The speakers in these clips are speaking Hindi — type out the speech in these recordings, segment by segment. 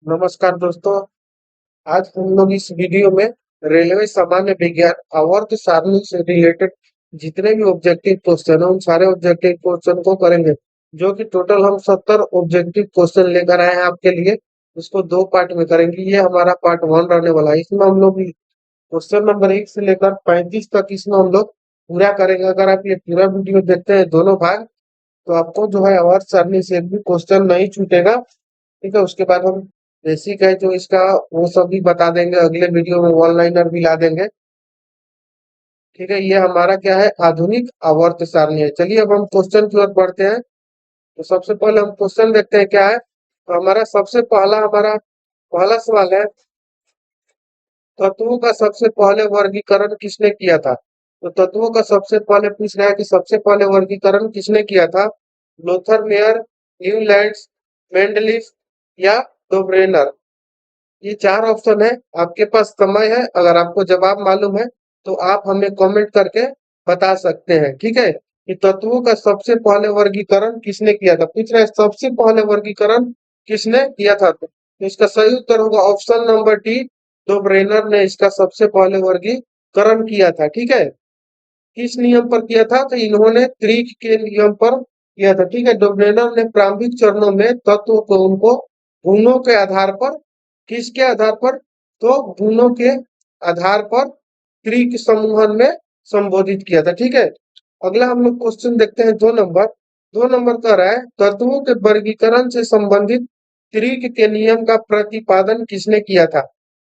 नमस्कार दोस्तों। आज हम लोग इस वीडियो में रेलवे सामान्य विज्ञान आवर्त सारणी से रिलेटेड जितने भी ऑब्जेक्टिव क्वेश्चन है उन सारे ऑब्जेक्टिव क्वेश्चन को करेंगे। जो कि टोटल हम 70 ऑब्जेक्टिव क्वेश्चन लेकर आए हैं आपके लिए। इसको दो पार्ट में करेंगे। ये हमारा पार्ट वन रहने वाला है। इसमें हम लोग क्वेश्चन नंबर 1 से लेकर 35 तक इसमें हम लोग पूरा करेंगे। अगर आप ये पूरा वीडियो देखते हैं दोनों भाग, तो आपको जो है आवर्त सारणी से एक भी क्वेश्चन नहीं छूटेगा। ठीक है, उसके बाद हम बेसिक है जो इसका वो सब भी बता देंगे। अगले वीडियो में वन लाइनर भी ला देंगे। ठीक है, ये हमारा क्या है, आधुनिक आवर्त सारणी है। चलिए अब हम क्वेश्चन की ओर बढ़ते हैं। तो सबसे पहले हम क्वेश्चन देखते हैं क्या है। तो हमारा सबसे हमारा पहला सवाल है, तत्वों का सबसे पहले वर्गीकरण किसने किया था। तो तत्वों का सबसे पहले पूछ रहा है कि सबसे पहले वर्गीकरण किसने किया था। लोथर मेयर, न्यूलैंड्स, मेंडलिफ या डोब्रेनर। ये चार ऑप्शन है। आपके पास समय है, अगर आपको जवाब मालूम है तो आप हमें कमेंट करके बता सकते हैं। ठीक है, कि तत्वों का सबसे पहले वर्गीकरण किसने किया था, पूछ रहे हैं सबसे पहले वर्गीकरण किसने किया था। तो इसका सही उत्तर होगा ऑप्शन नंबर डी, डोब्रेनर ने इसका सबसे पहले वर्गीकरण किया था। ठीक है, किस नियम पर किया था, तो इन्होंने त्रिक के नियम पर किया था। ठीक है, डोब्रेनर ने प्रारंभिक चरणों में तत्व को उनको गुणों के आधार पर, किसके आधार पर, तो गुणों के आधार पर त्रिक समूहन में संबोधित किया था। ठीक है, अगला हम लोग क्वेश्चन देखते हैं 2 नंबर। 2 नंबर कह रहा है, तत्वों के वर्गीकरण से संबंधित त्रिक के नियम का प्रतिपादन किसने किया था।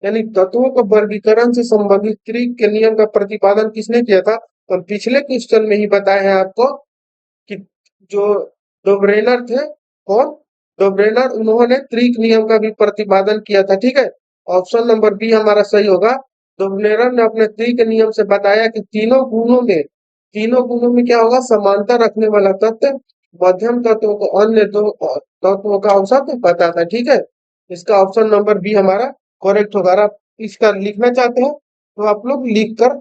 यानी तत्वों के वर्गीकरण से संबंधित त्रिक के नियम का प्रतिपादन किसने किया था। तो हम पिछले क्वेश्चन में ही बताए हैं आपको कि जो डोब्रेनर थे, कौन, डोब्रेनर, उन्होंने त्रिक नियम का भी प्रतिपादन किया था। ठीक है, ऑप्शन नंबर बी हमारा सही होगा। डोब्रेनर ने अपने त्रिक नियम से बताया कि तीनों गुणों में क्या होगा, समानता रखने वाला तत्व मध्यम तत्वों को अन्य दो तत्वों का औसत बताता है। ठीक है, इसका ऑप्शन नंबर बी हमारा करेक्ट होगा। अगर आप इसका लिखना चाहते हैं तो आप लोग लिख कर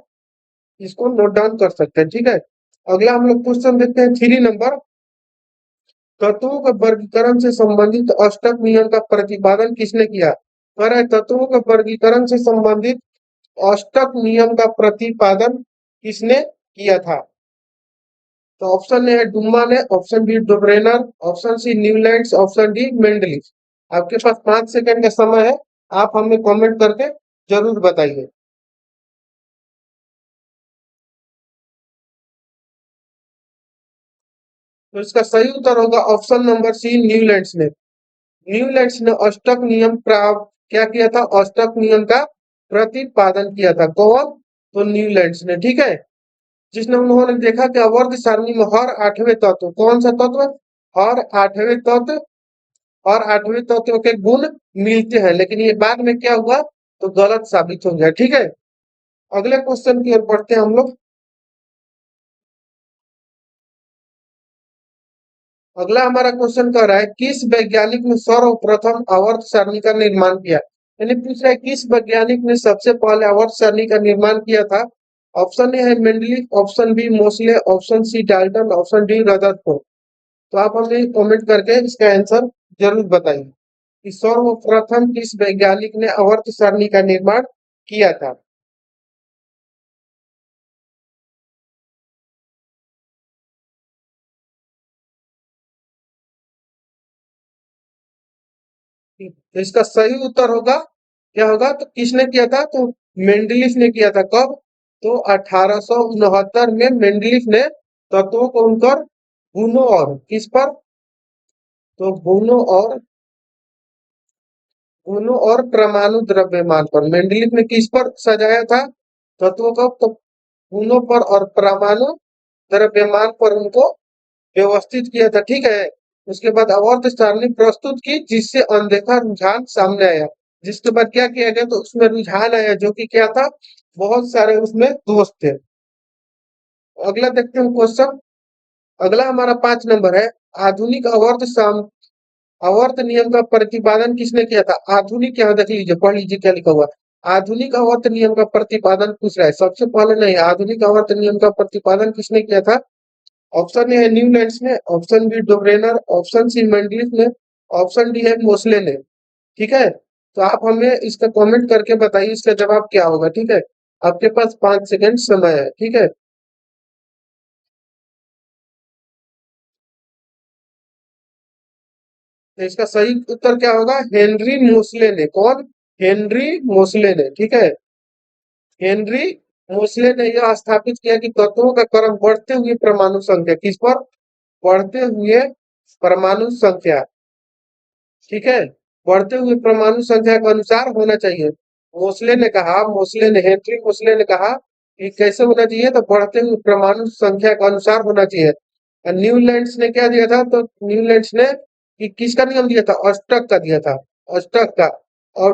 इसको नोट डाउन कर सकते हैं। ठीक है, अगला हम लोग क्वेश्चन देखते हैं 3 नंबर। तत्वों के वर्गीकरण से संबंधित अष्टक नियम का प्रतिपादन किसने किया। कह रहे हैं, तत्वों के वर्गीकरण से संबंधित अष्टक नियम का प्रतिपादन किसने किया था। तो ऑप्शन ए है डुम्मा ने, option B Dobereiner, option C Newlands, option D Mendeleev. आपके पास 5 सेकंड का समय है, आप हमें कमेंट करके जरूर बताइए। तो इसका सही उत्तर होगा ऑप्शन नंबर सी, न्यूलैंड्स ने। न्यूलैंड्स ने अष्टक नियम प्राप्त क्या किया था, अष्टक नियम का प्रतिपादन किया था। कौन, तो न्यूलैंड्स ने। ठीक है, जिसने उन्होंने देखा कि आवर्त सारणी में हर आठवें तत्व, कौन सा तत्व, हर आठवें तत्व, हर आठवें तत्व के गुण मिलते हैं, लेकिन ये बाद में क्या हुआ, तो गलत साबित हो गया। ठीक है, अगले क्वेश्चन की ओर बढ़ते हैं हम लोग। अगला हमारा क्वेश्चन कह रहा है, किस वैज्ञानिक ने सर्वप्रथम आवर्त सारणी का निर्माण किया। यानी पूछ रहा है किस वैज्ञानिक ने सबसे पहले आवर्त सारणी का निर्माण किया था। ऑप्शन ए है Mendeleev, option B Moseley, option C Dalton, option D Rutherford. तो आप हमें कमेंट करके इसका आंसर जरूर बताइए कि सर्वप्रथम किस वैज्ञानिक ने आवर्त सारणी का निर्माण किया था। तो इसका सही उत्तर होगा, क्या होगा, तो किसने किया था, तो मेंडलीफ ने किया था। कब, तो 1869 में मेंडलीफ ने तत्वों को उनकर गुणों और किस पर, तो गुणों और परमाणु द्रव्यमान पर मेंडलीफ ने किस पर सजाया था, तत्वों को, तो गुणों पर और परमाणु द्रव्यमान पर उनको व्यवस्थित किया था। ठीक है, उसके बाद आवर्त सारणी प्रस्तुत की, जिससे अनदेखा रुझान सामने आया। जिसके बाद क्या किया गया, तो उसमें रुझान आया जो कि क्या था, बहुत सारे उसमें दोष थे। अगला देखते हैं क्वेश्चन। अगला हमारा 5 नंबर है, आधुनिक आवर्त नियम का प्रतिपादन किसने किया था। आधुनिक, यहाँ देख लीजिए, पढ़ लीजिए क्या लिखा हुआ है। आधुनिक आवर्त नियम का प्रतिपादन पूछ रहा है। सबसे पहले नहीं, आधुनिक आवर्त नियम का प्रतिपादन किसने किया था। ऑप्शन ए है न्यूलैंड्स ने, option B Dobereiner, option C Mendeleev ने, ऑप्शन डी है मोसले ने। ठीक है, तो आप हमें इसका कमेंट करके बताइए इसका जवाब क्या होगा। ठीक है, आपके पास 5 सेकंड समय है। ठीक है, तो इसका सही उत्तर क्या होगा? हेनरी मोसले ने। कौन? हेनरी मोसले ने। ठीक है, हेनरी मोसले ने यह स्थापित किया कि तत्वों का क्रम बढ़ते हुए परमाणु संख्या किस पर? बढ़ते हुए परमाणु संख्या। ठीक है, बढ़ते हुए परमाणु संख्या के अनुसार होना चाहिए। मोसले ने हेनरी मोसले ने कहा कि कैसे होना चाहिए? तो बढ़ते हुए परमाणु संख्या के अनुसार होना चाहिए। और न्यूलैंड्स ने क्या दिया था? तो न्यूलैंड्स ने कि किसका नियम दिया था? अष्टक का दिया था, अष्टक का। और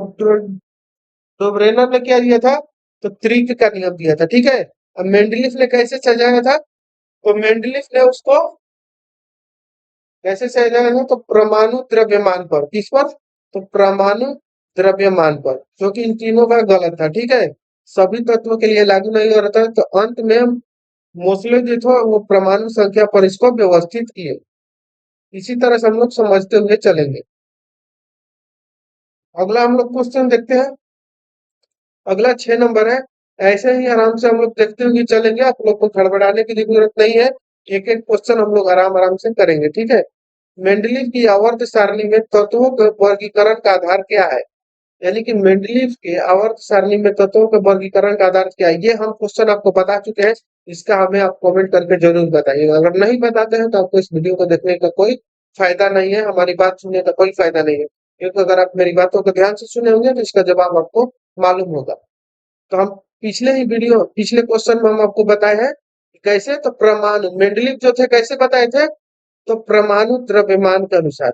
डोब्रेनर ने क्या दिया था? तो त्रिक का नियम दिया था। ठीक है, अब मेंडलीफ ने कैसे सजाया था? तो मेंडलीफ ने उसको कैसे सजाया था? तो परमाणु द्रव्यमान पर। किस पर? तो परमाणु द्रव्यमान पर, जो कि इन तीनों का गलत था। ठीक है, सभी तत्वों के लिए लागू नहीं हो रहा था। तो अंत में मोसले जो था वो परमाणु संख्या पर इसको व्यवस्थित किए। इसी तरह से हम लोग समझते हुए चलेंगे। अगला हम लोग क्वेश्चन देखते हैं। अगला 6 नंबर है। ऐसे ही आराम से हम लोग देखते हुए चलेंगे, आप लोग को गड़बड़ाने की जरूरत नहीं है। एक एक क्वेश्चन हम लोग आराम आराम से करेंगे। ठीक है, मेंडलीव की आवर्त सारणी में तत्वों के वर्गीकरण का आधार क्या है? यानी कि मेंडलीव के आवर्त सारणी में तत्वों के वर्गीकरण का आधार क्या है? ये हम क्वेश्चन आपको बता चुके हैं। इसका हमें आप कमेंट करके जरूर बताइएगा। अगर नहीं बताते हैं तो आपको इस वीडियो को देखने का कोई फायदा नहीं है, हमारी बात सुनने का कोई फायदा नहीं है, क्योंकि अगर आप मेरी बातों को ध्यान से सुने होंगे तो इसका जवाब आपको मालूम होगा। तो हम पिछले क्वेश्चन में हम आपको बताए हैं कि कैसे, तो परमाणु मेंडलीव जो थे कैसे बताए थे? तो परमाणु द्रव्यमान के अनुसार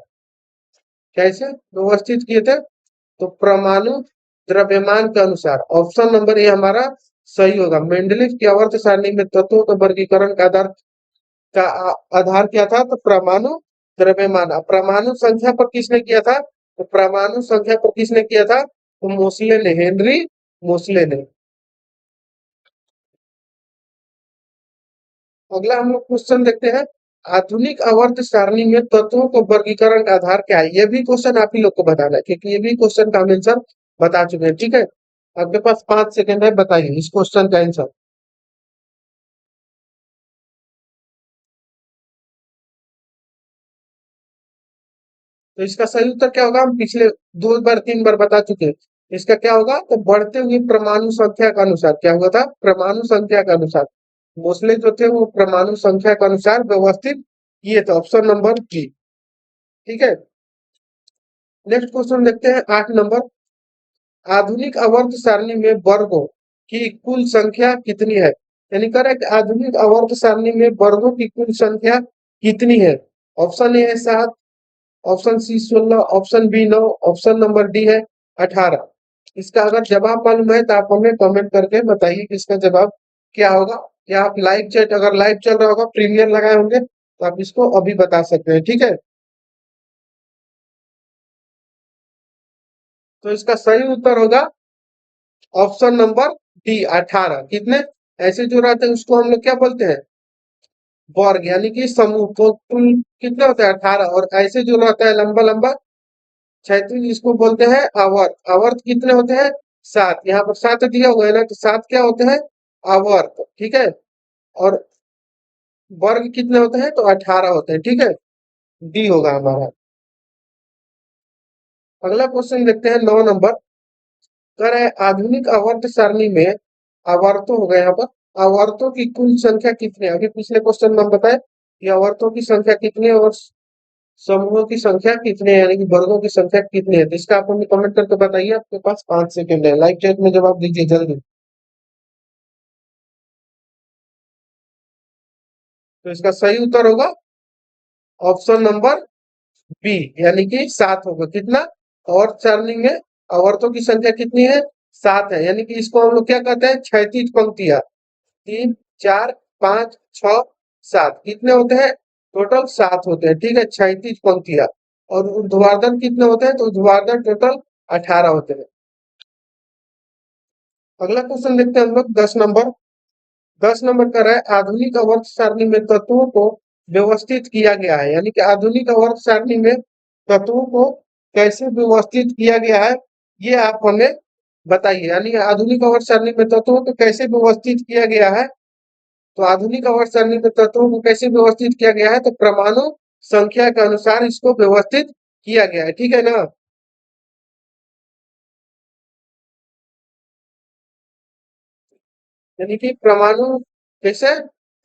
कैसे व्यवस्थित किए थे? तो परमाणु द्रव्यमान के अनुसार। ऑप्शन नंबर ए हमारा सही होगा। मेंडलीव की आवर्त सारणी में तत्वों के वर्गीकरण का आधार क्या था? तो परमाणु द्रव्यमान। अब परमाणु संख्या पर किसने किया था? तो परमाणु संख्या पर किसने किया था? तो मोसले ने, हेनरी मोसले ने। अगला हम लोग क्वेश्चन देखते हैं। आधुनिक आवर्त सारणी में तत्वों को वर्गीकरण का आधार क्या है? ये भी क्वेश्चन आप ही लोग को बताना है, क्योंकि ये भी क्वेश्चन का हम आंसर बता चुके हैं। ठीक है, आपके पास 5 सेकंड है, बताइए इस क्वेश्चन का आंसर। तो इसका सही उत्तर क्या होगा? हम पिछले 2 बार 3 बार बता चुके हैं। इसका क्या होगा? तो बढ़ते हुए परमाणु संख्या के अनुसार। क्या हुआ था? परमाणु संख्या के अनुसार। मोस्टली जो थे वो परमाणु संख्या के अनुसार व्यवस्थित किए थे। Option number B. ठीक है, नेक्स्ट क्वेश्चन देखते हैं 8 नंबर। आधुनिक आवर्त सारणी में वर्गों की कुल संख्या कितनी है? यानी करेक्ट, आधुनिक आवर्त सारणी में वर्गों की कुल संख्या कितनी है? ऑप्शन ए है 7, option C 16, option B 9, option number D है 18। इसका अगर जवाब मालूम है तो आप हमें कमेंट करके बताइए कि इसका जवाब क्या होगा। या आप लाइव चैट, अगर लाइव चल रहा होगा, प्रीमियर लगाए होंगे तो आप इसको अभी बता सकते हैं। ठीक है, तो इसका सही उत्तर होगा ऑप्शन नंबर डी 18। कितने? ऐसे जो रहते हैं उसको हम लोग क्या बोलते हैं? वर्ग, यानी कि समूह। तो कुल कितने होते हैं? 18। और ऐसे जो रहता है लंबा लंबा क्षैतिज, इसको बोलते हैं आवर्त। आवर्त कितने होते हैं? 7। यहाँ पर 7 दिया हुआ है ना, तो 7 क्या होते हैं? आवर्त। ठीक है, और वर्ग कितने होते हैं? तो 18 होते हैं। ठीक है, डी होगा हमारा। अगला क्वेश्चन देखते हैं 9 नंबर। कह रहे हैं आधुनिक आवर्त सारणी में आवर्तों हो गए यहाँ पर, आवर्तों की कुल संख्या कितनी है? अभी पिछले क्वेश्चन में हम बताए कि आवर्तों की संख्या कितनी है और समूहों की संख्या कितनी है, यानी कि वर्गों की संख्या कितनी है। तो इसका आप हमें कमेंट करके बताइए। आपके पास 5 सेकंड है, लाइव चैट में जवाब दीजिए जल्दी। तो इसका सही उत्तर होगा ऑप्शन नंबर बी, यानी कि 7 होगा। कितना? और सारणी में आवर्तों की संख्या कितनी है? 7 है, यानी कि इसको हम लोग क्या कहते हैं? क्षैतिज पंक्तियां। 3, 4, 5, 6, 7 कितने होते हैं? टोटल 7 होते हैं। ठीक है, क्षैतिज पंक्तियां। और ऊर्ध्वाधर कितने होते हैं? तो ऊर्ध्वाधर टोटल 18 होते हैं। अगला क्वेश्चन देखते हैं हम लोग 10 नंबर। 10 नंबर का है आधुनिक आवर्त सारणी में तत्वों को व्यवस्थित किया गया है। यानी कि आधुनिक आवर्त सारणी में तत्वों को कैसे व्यवस्थित किया गया है, ये आप हमें बताइए। यानी आधुनिक आवर्त सारणी में तत्वों को कैसे व्यवस्थित किया गया है, तो आधुनिक आवर्त सारणी में तत्वों को कैसे व्यवस्थित किया गया है, तो परमाणु संख्या के अनुसार इसको व्यवस्थित किया गया है, ठीक है ना। यानी कि परमाणु कैसे,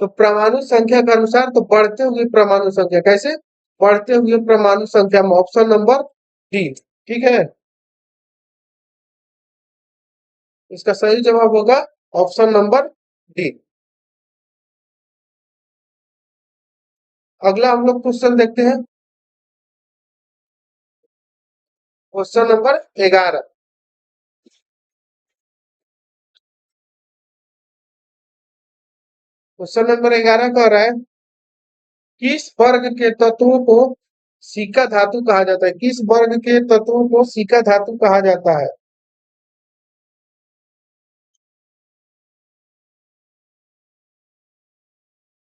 तो परमाणु संख्या के अनुसार, तो बढ़ते हुए परमाणु संख्या कैसे, बढ़ते हुए परमाणु संख्या में ऑप्शन नंबर डी, ठीक है। इसका सही जवाब होगा ऑप्शन नंबर डी। अगला हम लोग क्वेश्चन देखते हैं, क्वेश्चन नंबर 11। क्वेश्चन नंबर 11 कह रहा है, किस वर्ग के तत्वों को सिक्का धातु कहा जाता है, किस वर्ग के तत्वों को सिक्का धातु कहा जाता है।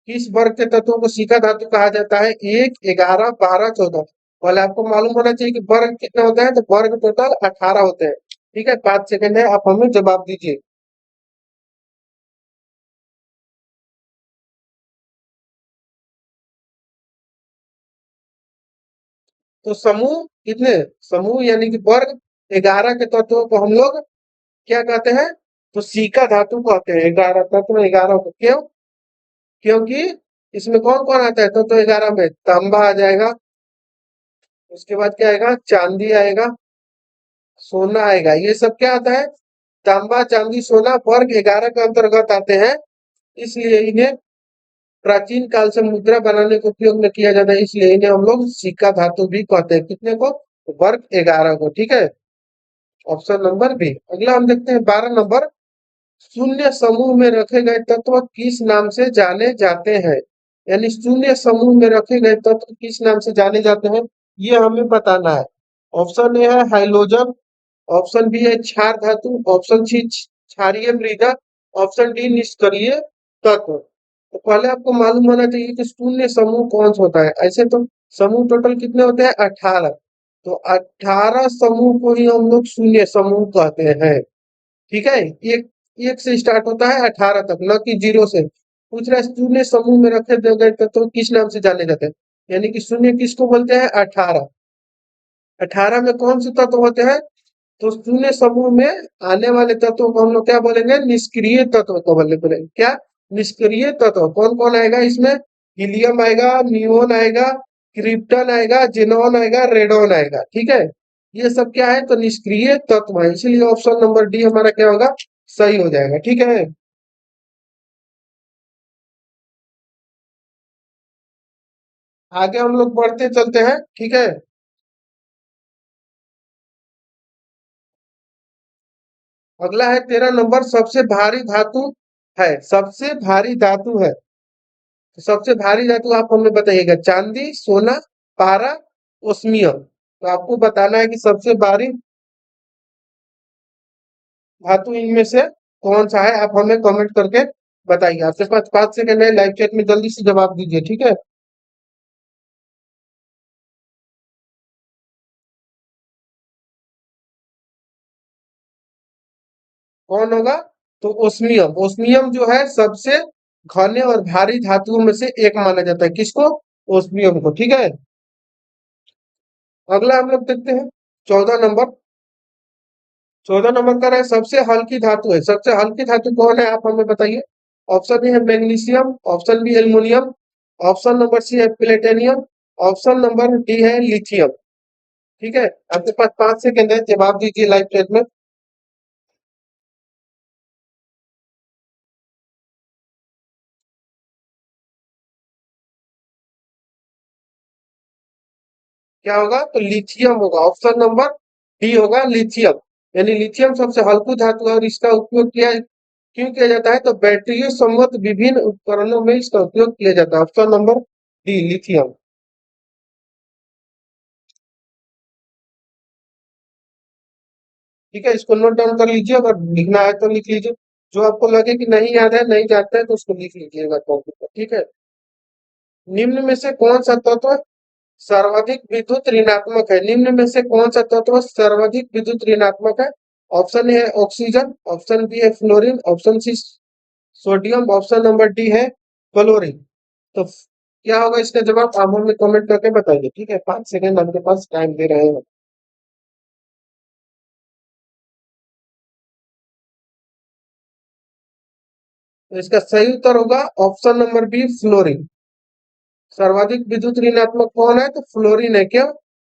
किस वर्ग के तत्वों को सिक्का धातु कहा जाता है, 1, 11, 12, 14। पहले आपको मालूम होना चाहिए कि वर्ग कितने होते हैं, तो वर्ग टोटल 18 होते हैं, ठीक है। 5 सेकंड है, आप हमें जवाब दीजिए। तो समूह कितने, समूह यानी कि वर्ग 11 के तत्वों को हम लोग क्या कहते हैं, तो सिक्का धातु कहते हैं। 11 तत्व, 11 को क्यों, क्योंकि इसमें कौन कौन आता है, तो 11 में तांबा आ जाएगा, उसके बाद क्या आएगा, चांदी आएगा, सोना आएगा, ये सब क्या आता है, तांबा चांदी सोना वर्ग 11 के अंतर्गत आते हैं। इसलिए इन्हें प्राचीन काल से मुद्रा बनाने के उपयोग में किया जाता है, इसलिए इन्हें हम लोग सिक्का धातु भी कहते हैं। कितने को, वर्ग 11 को, ठीक है। Option number B. अगला हम देखते हैं 12 नंबर, शून्य समूह में रखे गए तत्व किस नाम से जाने जाते हैं। यानी शून्य समूह में रखे गए तत्व किस नाम से जाने जाते हैं, ये हमें बताना है। ऑप्शन ए है हाइड्रोजन, ऑप्शन बी है क्षार धातु, ऑप्शन सी क्षारीय मृदा, ऑप्शन डी निष्क्रिय तत्व। तो पहले आपको मालूम होना चाहिए कि शून्य समूह कौन सा होता है। ऐसे तो समूह टोटल कितने होते हैं, 18। तो 18 समूह को ही हम लोग शून्य समूह कहते हैं, ठीक है। एक एक से स्टार्ट होता है 18 तक, न कि जीरो से। पूछ रहा है शून्य समूह में रखे गए तत्व किस नाम से जाने जाते हैं, यानी कि शून्य किसको बोलते हैं, 18। 18 में कौन से तत्व होते हैं, तो शून्य समूह में आने वाले तत्वों को हम लोग क्या बोलेंगे, निष्क्रिय तत्व को बोलेंगे। क्या, निष्क्रिय तत्व कौन कौन आएगा इसमें, हीलियम आएगा, नियोन आएगा, क्रिप्टन आएगा, जेनॉन आएगा, रेडॉन आएगा, ठीक है। ये सब क्या है, तो निष्क्रिय तत्व है, इसलिए ऑप्शन नंबर डी हमारा क्या होगा, सही हो जाएगा, ठीक है। आगे हम लोग बढ़ते चलते हैं, ठीक है। अगला है 13 नंबर, सबसे भारी धातु है, सबसे भारी धातु है। तो सबसे भारी धातु आप हमें बताइएगा, चांदी, सोना, पारा, ओस्मियम। तो आपको बताना है कि सबसे भारी धातु इनमें से कौन सा है, आप हमें कमेंट करके बताइए। आपके पास 5 सेकंड है, लाइव चैट में जल्दी से जवाब दीजिए, ठीक है। कौन होगा, तो ओस्मियम। ओस्मियम जो है सबसे घने और भारी धातुओं में से एक माना जाता है, किसको, ओस्मियम को, ठीक है। अगला हम लोग देखते हैं 14 नंबर। 14 नंबर का है, सबसे हल्की धातु है, सबसे हल्की धातु कौन है, आप हमें बताइए। ऑप्शन ए है magnesium, option B aluminium, option number C है प्लेटिनियम, ऑप्शन नंबर डी है लिथियम, ठीक है। आपके पास 5 सेकंड है, जवाब दीजिए लाइव चैट में। क्या होगा, तो लिथियम होगा, ऑप्शन नंबर डी होगा लिथियम। यानी लिथियम सबसे हल्की धातु है, और इसका उपयोग किया क्यों किया जाता है, तो बैटरियों संबंध विभिन्न उपकरणों में इसका उपयोग किया जाता है। ऑप्शन नंबर डी लिथियम, ठीक है। इसको नोट डाउन कर लीजिए, अगर लिखना है तो लिख लीजिए। जो आपको लगे कि नहीं याद है, नहीं जानते हैं, तो उसको लिख लीजिएगा कॉपी पर, ठीक है। निम्न में से कौन सा तत्व सर्वाधिक विद्युत ऋणात्मक है। निम्न में से कौन सा तत्व सर्वाधिक विद्युत ऋणात्मक है? ऑप्शन ए है ऑक्सीजन, ऑप्शन बी है fluorine, option C sodium, option number D है क्लोरीन। तो क्या होगा इसका जवाब? आप हमें कमेंट करके बताइए। ठीक है, 5 सेकंड आपके पास टाइम दे रहे हैं। तो इसका सही उत्तर होगा ऑप्शन नंबर बी फ्लोरीन। सर्वाधिक विद्युत ऋणात्मक कौन है? तो फ्लोरीन है। क्यों?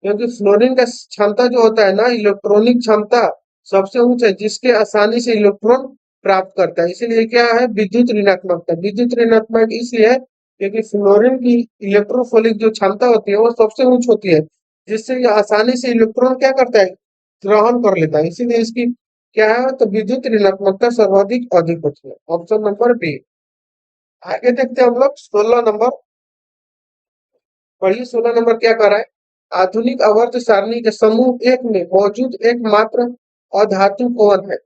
क्योंकि फ्लोरीन का क्षमता जो होता है ना, इलेक्ट्रॉनिक क्षमता सबसे उच्च है, जिसके आसानी से इलेक्ट्रॉन प्राप्त करता है। इसीलिए क्या है? विद्युत ऋणात्मकता। विद्युत ऋणात्मक इसलिए है क्योंकि फ्लोरीन की इलेक्ट्रोफोलिक जो क्षमता होती है वो सबसे उच्च होती है, जिससे ये आसानी से इलेक्ट्रॉन क्या करता है? ग्रहण कर लेता है। इसीलिए इसकी क्या है? तो विद्युत ऋणात्मकता सर्वाधिक अधिक होती है। Option number B. आगे देखते हैं हम लोग 16 नंबर। पढ़िए 16 नंबर क्या कर रहा है? आधुनिक आवर्त सारणी के समूह एक में मौजूद एकमात्र अधातु कौन है?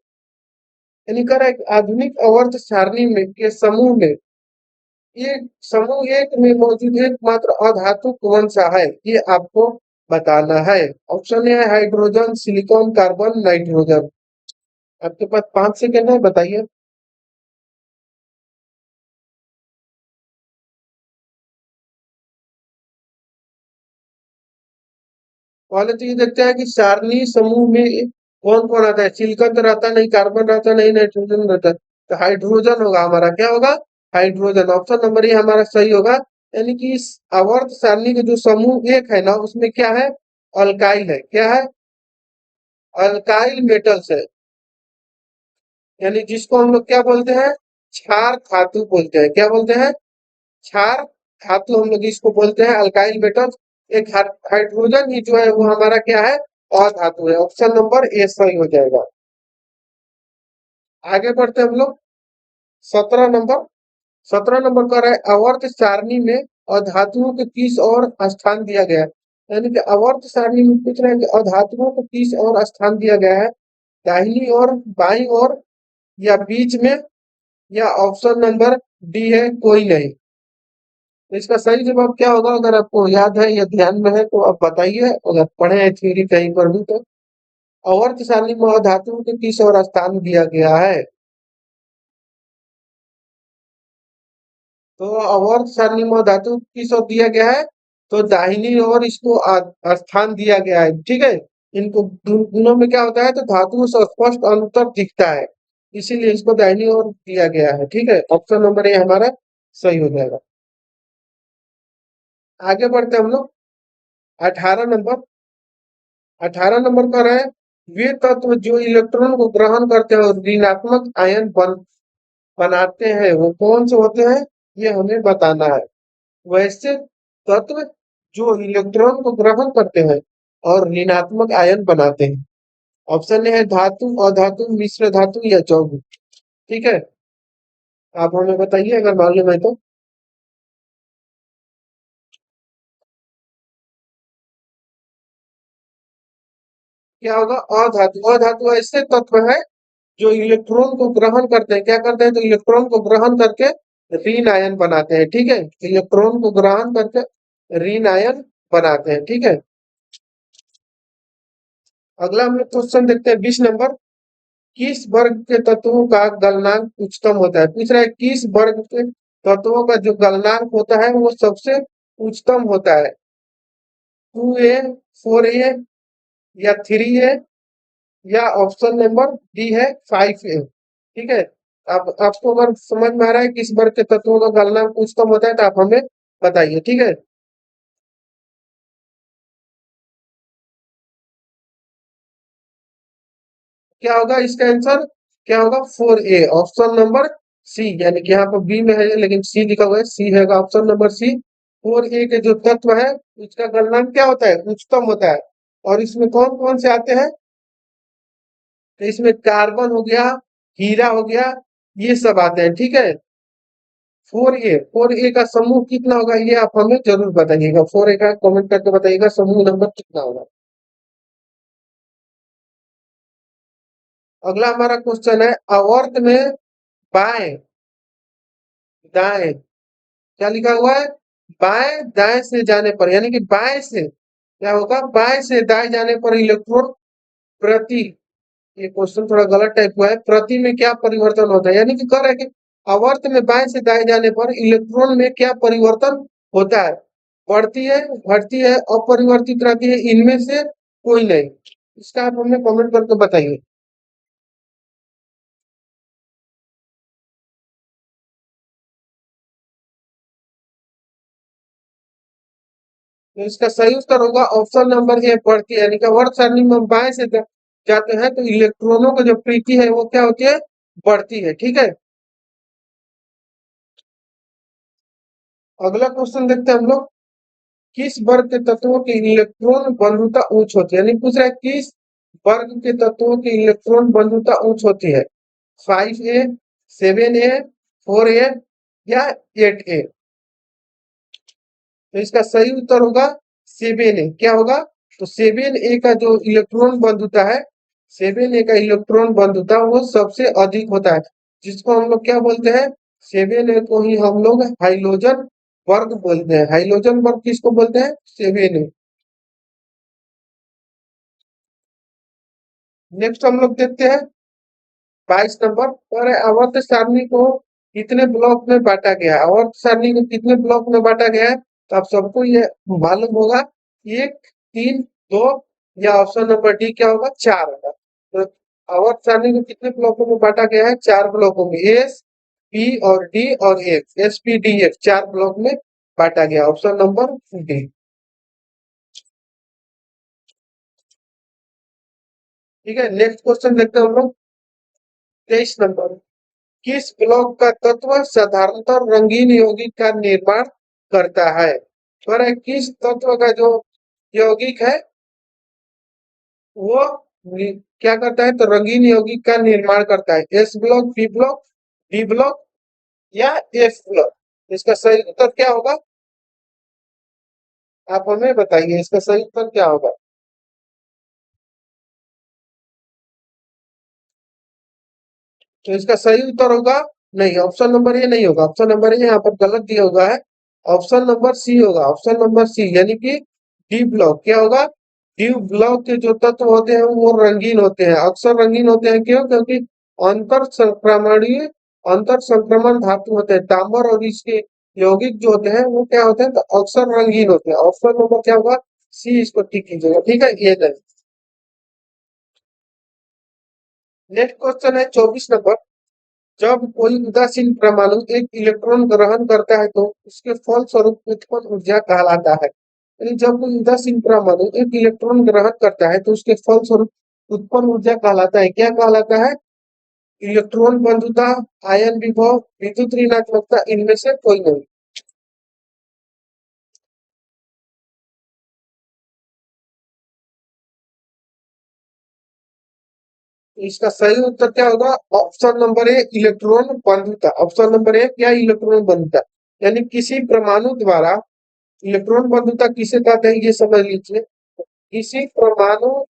यानी कह रहा है कि आधुनिक आवर्त सारणी में के समूह में ये समूह एक में मौजूद एकमात्र अधातु कौन सा है? ये आपको बताना है। ऑप्शन ए है हाइड्रोजन, सिलिकॉन, कार्बन, नाइट्रोजन। आपके पास 5 सेकंड है, बताइए। पहले तो ये देखते हैं कि सारणी समूह में कौन कौन आता है। सिलिकॉन तो रहता नहीं, कार्बन रहता नहीं, नाइट्रोजन रहता। तो हाइड्रोजन होगा हमारा। क्या होगा? हाइड्रोजन। ऑप्शन नंबर ये हमारा सही होगा। यानी कि इस आवर्त सारणी के जो समूह एक है ना, उसमें क्या है? अल्काइल है। क्या है? अल्काइल मेटल्स है। यानी जिसको हम लोग क्या बोलते हैं? क्षार धातु बोलते हैं। क्या बोलते हैं? क्षार धातु हम लोग इसको बोलते हैं, अल्काइल मेटल्स। एक हाइड्रोजन ही जो है वो हमारा क्या है? अधातु है। ऑप्शन नंबर ए सही हो जाएगा। आगे बढ़ते हैं हम लोग 17 नंबर। 17 नंबर का है आवर्त सारणी में अधातुओं को किस और स्थान दिया गया है? यानी कि आवर्त सारणी में पूछ रहे हैं कि अधातुओं को किस और स्थान दिया गया है? दाहिनी और, बाई और, या बीच में, या ऑप्शन नंबर डी है कोई नहीं। तो इसका सही जवाब क्या होगा? अगर आपको याद है या ध्यान में है तो आप बताइए। अगर पढ़े हैं थ्योरी कहीं पर भी तो आवर्त सारणी में अधातुओं को किस और स्थान दिया गया है? तो आवर्त सारणी में धातु किस ओर दिया गया है? तो दाहिनी ओर इसको स्थान दिया गया है। ठीक है। इनको दोनों में क्या होता है? तो धातुओं से स्पष्ट अंतर दिखता है, इसीलिए इसको दाहिनी ओर दिया गया है। ठीक है, ऑप्शन नंबर ए हमारा सही हो जाएगा। आगे बढ़ते हैं हम लोग 18 नंबर। 18 नंबर पर है वे तत्व जो इलेक्ट्रॉन को ग्रहण करते हैं और ऋणात्मक आयन बनाते हैं वो कौन से होते हैं? ये हमें बताना है। वैसे तत्व जो इलेक्ट्रॉन को ग्रहण करते हैं और ऋणात्मक आयन बनाते हैं। ऑप्शन ए है धातु, अधातु, मिश्र धातु, या यौगिक। ठीक है, आप हमें बताइए अगर मालूम है तो। क्या होगा? अधातु। अधातु ऐसे तत्व है जो इलेक्ट्रॉन को ग्रहण करते हैं। क्या करते हैं? तो इलेक्ट्रॉन को ग्रहण करके ऋण आयन बनाते हैं। ठीक है, इलेक्ट्रॉन को ग्रहण करके ऋण आयन बनाते हैं। ठीक है, अगला हम लोग क्वेश्चन देखते हैं 20 नंबर। किस वर्ग के तत्वों का गलनांक उच्चतम होता है? पूछ रहा है किस वर्ग के तत्वों का जो गलनांक होता है वो सबसे उच्चतम होता है? 2a, 4a, या 3a, या ऑप्शन नंबर डी है 5a। ठीक है, अब आपको अगर समझ में आ रहा है किस वर्ग के तत्वों का गलनांक उच्चतम होता है तो आप हमें बताइए। ठीक है, क्या होगा इसका आंसर? क्या होगा? 4a, ऑप्शन नंबर सी। यानी कि यहाँ पर बी में है लेकिन सी लिखा हुआ है, सी है ऑप्शन नंबर सी। 4a के जो तत्व है उसका गलनांक क्या होता है? उच्चतम होता है। और इसमें कौन कौन से आते हैं? तो इसमें कार्बन हो गया, हीरा हो गया, ये सब आते हैं। ठीक है, 4a का समूह कितना होगा ये आप हमें जरूर बताइएगा। 4a का कमेंट करके बताइएगा समूह नंबर कितना होगा। अगला हमारा क्वेश्चन है आवर्त में बाएं दाएं क्या लिखा हुआ है? बाएं दाएं से जाने पर, यानी कि बाएं से क्या होगा, बाएं से दाएं जाने पर इलेक्ट्रॉन प्रति, ये क्वेश्चन थोड़ा गलत टाइप हुआ है, प्रति में क्या परिवर्तन होता है, यानी कि कह रहा है कि आवर्त में बाएं से दाएं जाने पर इलेक्ट्रॉन में क्या परिवर्तन होता है, बढ़ती है, घटती है, अपरिवर्तित रहती है, इनमें से कोई नहीं। इसका आप हमें कमेंट करके बताइए। तो इसका सही उत्तर होगा ऑप्शन नंबर ए, बढ़ती है, यानी कि वर्ग सारणी में हम बाएं से जाते हैं तो इलेक्ट्रॉनों की जो प्रीति है वो क्या होती है, बढ़ती है। ठीक है, अगला क्वेश्चन देखते हैं हम लोग। किस वर्ग के तत्वों की इलेक्ट्रॉन बंधुता उच्च होती है, यानी पूछ रहा है किस वर्ग के तत्वों की इलेक्ट्रॉन बंधुता उच्च होती है, 5A, 7A, 4A या 8A। तो इसका सही उत्तर होगा 7A। क्या होगा, तो 7A का जो इलेक्ट्रॉन बंधुता है, 7A का इलेक्ट्रॉन बंधुता वो सबसे अधिक होता है, जिसको हम लोग क्या बोलते हैं, 7A को ही हम लोग हाइड्रोजन वर्ग बोलते हैं। हाइड्रोजन वर्ग किसको बोलते हैं, 7A। नेक्स्ट हम लोग देखते हैं 22 नंबर पर, आवर्त सारणी को कितने ब्लॉक में बांटा गया है, आवर्त सारणी को कितने ब्लॉक में बांटा गया है, तो आप सबको ये मालूम होगा, 1, 3, 2 या ऑप्शन नंबर डी क्या होगा, 4 होगा। तो आवर्त सारणी को कितने ब्लॉकों में बांटा गया है, 4 ब्लॉकों में, एस, पी और डी और F, S P D F, 4 block में बांटा गया, ऑप्शन नंबर डी। ठीक है, नेक्स्ट क्वेश्चन देखते हैं हम लोग 23 नंबर। किस ब्लॉक का तत्व साधारणतः रंगीन यौगिक का निर्माण करता है, पर किस तत्व का जो यौगिक है वो क्या करता है, तो रंगीन यौगिक का निर्माण करता है, S block, P block, D block या एफ ब्लॉक। इसका सही उत्तर क्या होगा, आप हमें बताइए इसका सही उत्तर क्या होगा। तो इसका सही उत्तर होगा, नहीं, ऑप्शन नंबर ए नहीं होगा, ऑप्शन नंबर ए यहाँ पर गलत दिया हुआ है, ऑप्शन नंबर सी होगा, ऑप्शन नंबर सी, यानी कि डी ब्लॉक। क्या होगा, डी ब्लॉक के जो तत्व होते हैं वो रंगीन होते हैं, अक्सर रंगीन होते हैं, क्यों, क्योंकि अंतर संक्रमणीय, अंतर संक्रमण धातु होते हैं, तांबर और इसके यौगिक जो होते हैं वो क्या होते हैं, तो अक्सर रंगीन होते हैं, ऑप्शन नंबर क्या होगा, सी, इसको टिक कीजिएगा। ठीक है, ये नहीं। नेक्स्ट क्वेश्चन है 24 नंबर। जब कोई उदासीन परमाणु एक इलेक्ट्रॉन ग्रहण करता है तो उसके फलस्वरूप उत्पन्न ऊर्जा कहलाता है, यानी जब कोई उदासीन परमाणु एक इलेक्ट्रॉन ग्रहण करता है तो उसके फलस्वरूप उत्पन्न ऊर्जा कहलाता है, क्या कहलाता है, इलेक्ट्रॉन बंधुता, आयन विभव, विद्युत ऋणात्मकता, इनमें से कोई नहीं। तो इसका सही उत्तर क्या होगा, ऑप्शन नंबर ए, इलेक्ट्रॉन बंधुता। ऑप्शन नंबर ए क्या, इलेक्ट्रॉन बंधुता, यानी किसी परमाणु द्वारा, इलेक्ट्रॉन बंधुता किसे कहते हैं ये समझ लीजिए, किसी परमाणु,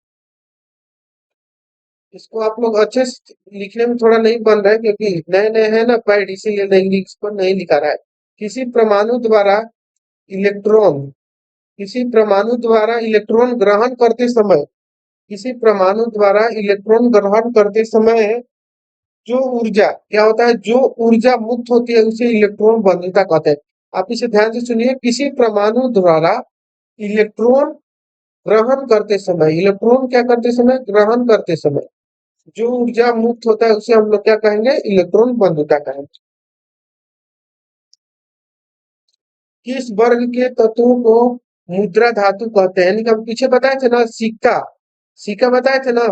इसको आप लोग अच्छे से लिखने में थोड़ा नहीं बन रहा है क्योंकि नए नए है ना पैड, इसीलिए नहीं, इस पर नहीं लिखा रहा है। किसी परमाणु द्वारा इलेक्ट्रॉन, किसी परमाणु द्वारा इलेक्ट्रॉन ग्रहण करते समय, किसी परमाणु द्वारा इलेक्ट्रॉन ग्रहण करते समय जो ऊर्जा क्या होता है, जो ऊर्जा मुक्त होती है उसे इलेक्ट्रॉन बंधुता कहते हैं। आप इसे ध्यान से सुनिए, किसी परमाणु द्वारा इलेक्ट्रॉन ग्रहण करते समय, इलेक्ट्रॉन क्या करते समय, ग्रहण करते समय जो ऊर्जा मुक्त होता है उसे हम लोग क्या कहेंगे, इलेक्ट्रॉन बंधुता कहेंगे। किस वर्ग के तत्वों को मुद्रा धातु कहते हैं, यानी कि हम पीछे बताए थे ना, सिक्का, सिक्का बताए थे ना,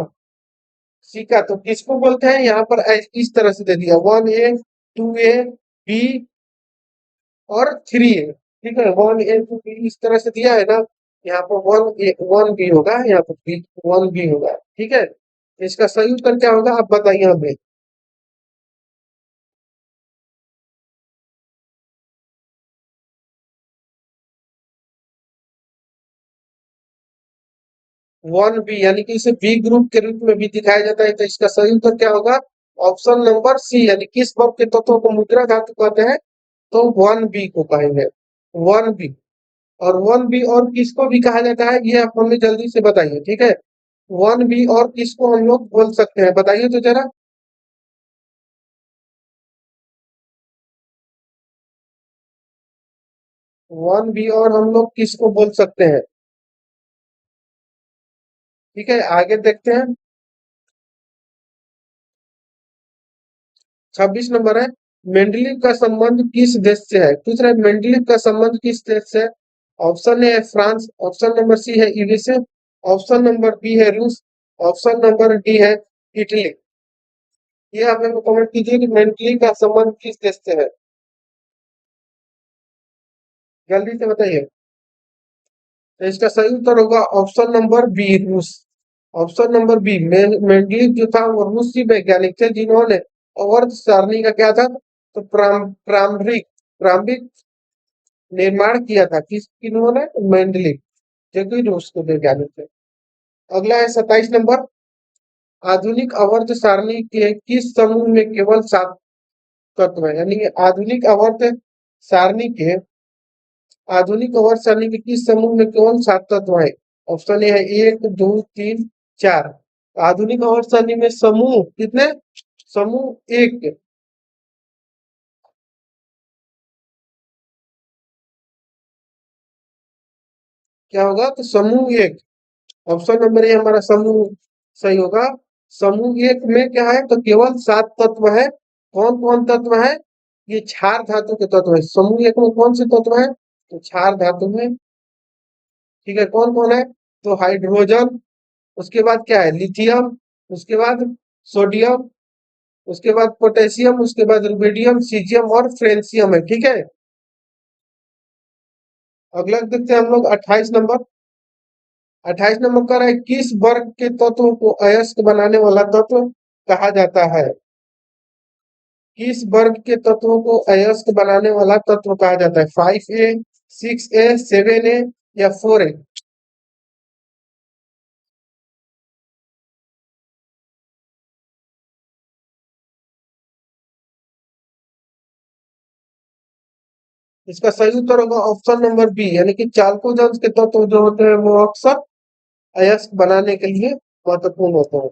सिक्का, तो किसको बोलते हैं, यहाँ पर इस तरह से दे दिया, 1A, 2A, बी और 3A। ठीक है, 1A 2B इस तरह से दिया है ना, यहाँ पर 1A 1B होगा, यहाँ पर बी 1B होगा। ठीक है, इसका सही उत्तर क्या होगा, आप बताइए हमें। 1B, यानी कि इसे बी ग्रुप के रूप में भी दिखाया जाता है, तो इसका सही उत्तर क्या होगा, ऑप्शन नंबर सी, यानी किस वर्ग के तत्वों को मुद्रा धातु कहते हैं, तो 1B को कहेंगे, 1b। और 1b और किसको भी कहा जाता है ये आप हमें जल्दी से बताइए, ठीक है। 1b और किसको हम लोग बोल सकते हैं, बताइए तो जरा। 1b और हम लोग किसको बोल सकते हैं, ठीक है, आगे देखते हैं। 26 नंबर है, मेंडलीव का संबंध किस देश से है, पूछ रहे मेंडलीव का संबंध किस देश से है। ऑप्शन ए है फ्रांस, ऑप्शन नंबर सी है यूएसए, ऑप्शन नंबर बी है रूस, ऑप्शन नंबर डी है इटली। ये आप मेरे को कमेंट कीजिए कि मेंडलीव का संबंध किस देश से है, जल्दी से बताइए। तो इसका सही उत्तर होगा ऑप्शन नंबर बी रूस। ऑप्शन नंबर बी, मेंडलीव जो था वो रूसी वैज्ञानिक थे जिन्होंने आवर्त सारणी का क्या था, तो प्रारंभिक प्रारंभिक निर्माण किया था, किस किन्होंने, मेंडलीव, जो कि रूस के वैज्ञानिक थे। अगला है 27 नंबर, आधुनिक आवर्त सारणी के किस समूह में केवल 7 तत्व है, यानी कि सारणी के आधुनिक आवर्त सारणी के किस समूह में केवल 7 तत्व है। ऑप्शन ए है 1 2 3 4। आधुनिक आवर्त सारणी में समूह कितने, समूह एक, क्या होगा, तो समूह एक। ऑप्शन नंबर ए हमारा समूह सही होगा। समूह एक में क्या है, तो केवल 7 तत्व है। कौन कौन तत्व है, ये क्षार धातु के तत्व है। समूह एक में कौन से तत्व है, तो क्षार धातु में, ठीक है। कौन कौन है, तो हाइड्रोजन, उसके बाद क्या है, लिथियम, उसके बाद सोडियम, उसके बाद पोटेशियम, उसके बाद रुबिडियम, सीजियम और फ्रेंसियम है, ठीक है। अगला देखते हैं हम लोग 28 नंबर। 28 नंबर का है, किस वर्ग के तत्व को अयस्क बनाने वाला तत्व कहा जाता है। किस वर्ग के तत्वों को अयस्क बनाने वाला तत्व कहा जाता है, 5a, 6a, 7a या 4a। इसका सही उत्तर होगा ऑप्शन नंबर बी, यानी कि चालकोजंस के तत्व जो होते हैं वो अक्सर अयस्क बनाने के लिए महत्वपूर्ण होते हैं।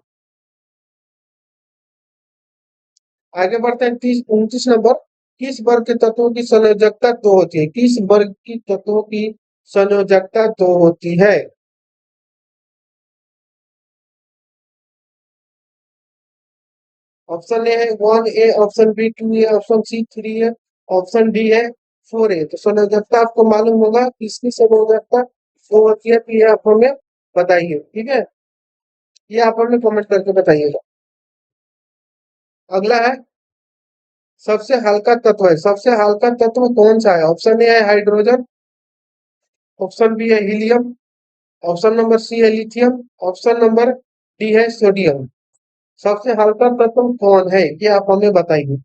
आगे बढ़ते हैं 29 नंबर, किस वर्ग के तत्वों की संयोजकता दो होती है, किस वर्ग की तत्वों की संयोजकता दो होती है। ऑप्शन ए है 1a, option B 2a, option C 3a, option D है 4a। तो संयोजकता आपको मालूम होगा किसकी संयोजकता दो होती है, तो ये आप हमें बताइए, ठीक है। ये आप हमें कमेंट करके बताइएगा। अगला है, सबसे हल्का तत्व है, सबसे हल्का तत्व कौन सा है। ऑप्शन ए है हाइड्रोजन, ऑप्शन बी है हीलियम, ऑप्शन नंबर सी है लिथियम, ऑप्शन नंबर डी है सोडियम। सबसे हल्का तत्व कौन है, ये आप हमें बताइए।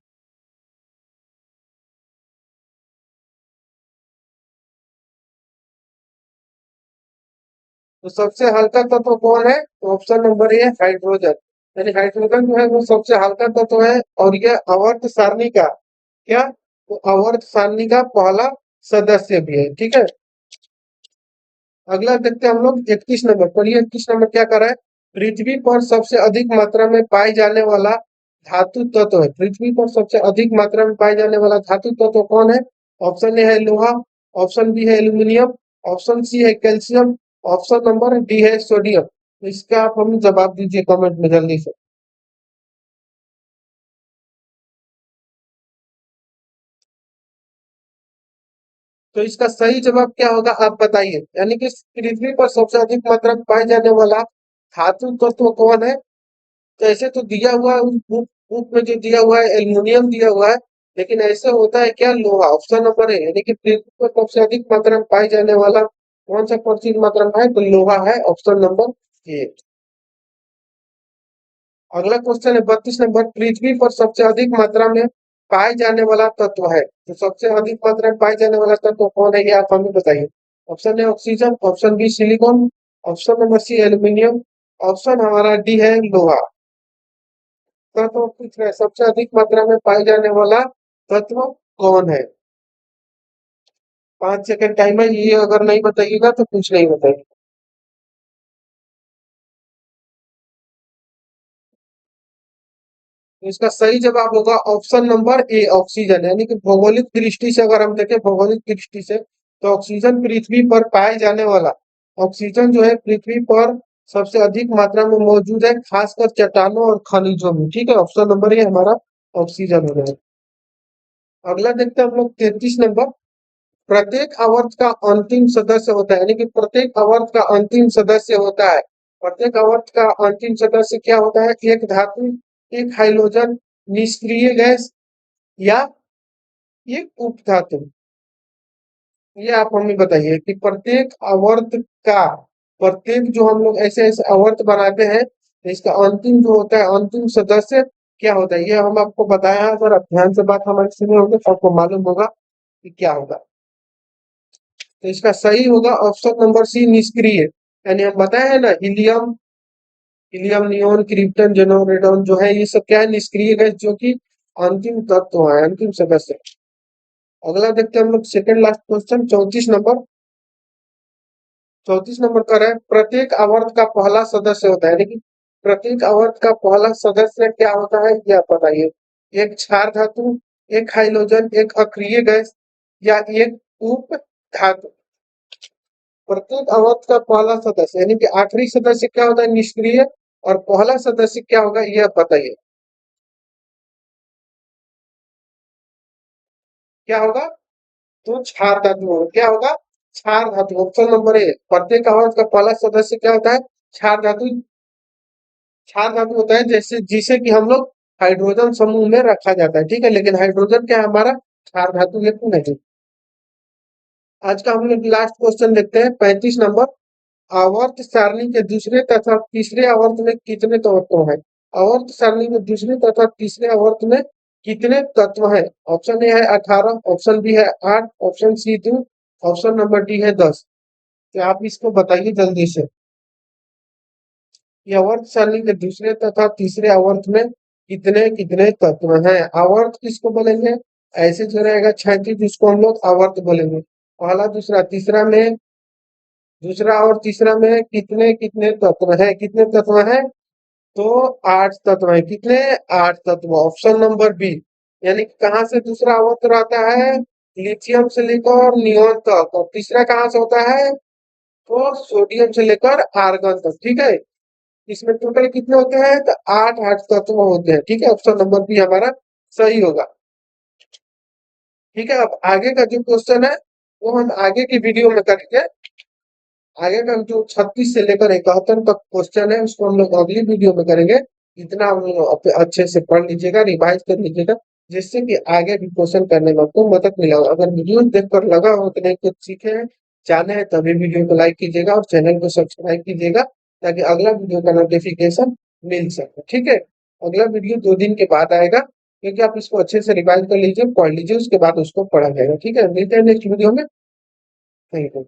तो सबसे हल्का तत्व कौन है, तो ऑप्शन नंबर ए है हाइड्रोजन। यानी हाइड्रोजन जो है वो सबसे हल्का तत्व है, और यह आवर्त सारणी का क्या, तो आवर्त सारणी का पहला सदस्य भी है, ठीक है। अगला देखते हैं हम लोग 31 नंबर पर। ये 31 नंबर क्या कर रहा है, पृथ्वी पर सबसे अधिक मात्रा में पाए जाने वाला धातु तत्व है, पृथ्वी पर सबसे अधिक मात्रा में पाए जाने वाला धातु तत्व कौन है। ऑप्शन ए है लोहा, ऑप्शन बी है एल्यूमिनियम, ऑप्शन सी है कैल्शियम, ऑप्शन नंबर डी है सोडियम। तो इसका आप हमें जवाब दीजिए कमेंट में जल्दी से। तो इसका सही जवाब क्या होगा आप बताइए, यानी कि पृथ्वी पर सबसे अधिक मात्रा में पाए जाने वाला धातु तत्व कौन है। तो ऐसे तो दिया हुआ है उस बुक बुक में, जो दिया हुआ है एल्युमिनियम दिया हुआ है, लेकिन ऐसे होता है क्या, लोहा। ऑप्शन नंबर है, यानी कि पृथ्वी पर सबसे अधिक मात्रा में पाई जाने वाला कौन सा प्रचुर मात्रा में है, तो लोहा है, ऑप्शन नंबर ए। अगला क्वेश्चन है 32 नंबर, पृथ्वी पर सबसे अधिक मात्रा में पाए जाने वाला तत्व है, तो सबसे अधिक मात्रा में पाए जाने वाला तत्व कौन है, ये आप हमें बताइए। ऑप्शन है oxygen, option B silicon, option number C aluminium, option हमारा डी है लोहा। तत्व पूछ रहे हैं, सबसे अधिक मात्रा में पाए जाने वाला तत्व कौन है। 5 सेकंड टाइम है, ये अगर नहीं बताइएगा तो कुछ नहीं बताइए। तो इसका सही जवाब होगा ऑप्शन नंबर ए, ऑक्सीजन। यानी कि भौगोलिक दृष्टि से अगर हम देखें, भौगोलिक दृष्टि से, तो ऑक्सीजन पृथ्वी पर पाए जाने वाला ऑक्सीजन जो है पृथ्वी पर सबसे अधिक मात्रा में मौजूद है, खासकर चट्टानों और खनिजों में। ठीक है, ऑप्शन नंबर ए हमारा ऑक्सीजन हो जाएगा। अगला देखते हैं हम लोग 33 नंबर। प्रत्येक आवर्त का अंतिम सदस्य होता है, यानी कि प्रत्येक आवर्त का अंतिम सदस्य होता है। प्रत्येक आवर्त का अंतिम सदस्य क्या होता है? एक धातु, एक हाइड्रोजन, निष्क्रिय गैस या एक उपधातु। ये आप हमें बताइए कि प्रत्येक आवर्त का, प्रत्येक जो हम लोग ऐसे ऐसे आवर्त बनाते हैं, तो इसका अंतिम जो होता है, अंतिम सदस्य क्या होता है, ये हम आपको बताया है। अगर आप ध्यान से बात हमारे सुने होंगे तो आपको मालूम होगा कि क्या होगा। तो इसका सही होगा ऑप्शन नंबर सी, निष्क्रिय। यानी हम बताए हैं ना, helium, helium neon, krypton, xenon, radon जो है, ये सब क्या है? निष्क्रिय गैस, जो कि अंतिम तत्व है, अंतिम सदस्य। अगला देखते हैं हम लोग second last question, 34 number. 34 number कर रहे हैं, प्रत्येक आवर्त का पहला सदस्य होता है, यानी कि प्रत्येक आवर्त का पहला सदस्य क्या होता है, ये आप बताइए। एक क्षार धातु, एक हाइड्रोजन, एक अक्रिय गैस या एक उप धातु। प्रत्येक आवर्त का पहला सदस्य, यानी कि आखिरी सदस्य क्या होता है? निष्क्रिय। और पहला सदस्य क्या होगा, ये आप बताइए। क्या होगा? तो क्षार धातु होगा। क्या होगा? क्षार धातु, ऑप्शन नंबर ए। प्रत्येक आवर्त का पहला सदस्य क्या होता है? क्षार धातु। क्षार धातु होता है जैसे, जिसे कि हम लोग हाइड्रोजन समूह में रखा जाता है। ठीक है, लेकिन हाइड्रोजन क्या है हमारा? क्षार धातु, ये नहीं। आज का हम लोग लास्ट क्वेश्चन देखते हैं, 35 नंबर। आवर्त सारणी के दूसरे तथा तीसरे आवर्त में कितने तत्व हैं? आवर्त सारणी में दूसरे तथा तीसरे आवर्त में कितने तत्व हैं? ऑप्शन ए है 18, ऑप्शन बी है 8, option C 2, option number D है 10। तो आप इसको बताइए जल्दी से। ये आवर्त सारणी के दूसरे तथा तीसरे आवर्त में कितने कितने तत्व हैं? आवर्त किसको बोलेंगे? ऐसे जो रहेगा क्षैतिज, जिसको हम लोग आवर्त बोलेंगे। पहला, दूसरा, तीसरा में, दूसरा और तीसरा में कितने कितने तत्व हैं? कितने तत्व हैं? तो 8 तत्व हैं। कितने? 8 तत्व, ऑप्शन नंबर बी। यानी कि कहाँ से दूसरा अवत्र आता है? लिथियम से लेकर नियोन तक। और तीसरा कहाँ से होता है? तो सोडियम से लेकर आर्गन तक। ठीक है, इसमें टोटल कितने होते हैं? तो 8 8 तत्व होते हैं। ठीक है, ऑप्शन नंबर बी हमारा सही होगा। ठीक है, अब आगे का जो क्वेश्चन है वो हम आगे की वीडियो में करेंगे। आगे का जो 36 से लेकर 71 तक क्वेश्चन है, उसको हम लोग अगली वीडियो में करेंगे। इतना हम लोग अच्छे से पढ़ लीजिएगा, रिवाइज कर लीजिएगा, जिससे कि आगे भी क्वेश्चन करने में आपको मदद मिलेगा। अगर वीडियो देखकर लगा हो कि नहीं कुछ सीखे हैं, जाने हैं, तभी वीडियो को लाइक कीजिएगा और चैनल को सब्सक्राइब कीजिएगा, ताकि अगला वीडियो का नोटिफिकेशन मिल सके। ठीक है, अगला वीडियो 2 दिन के बाद आएगा, क्योंकि आप इसको अच्छे से रिवाइज कर लीजिए, पढ़ लीजिए, उसके बाद उसको पढ़ा जाएगा। ठीक है, मिलते हैं नेक्स्ट वीडियो में। Thank you.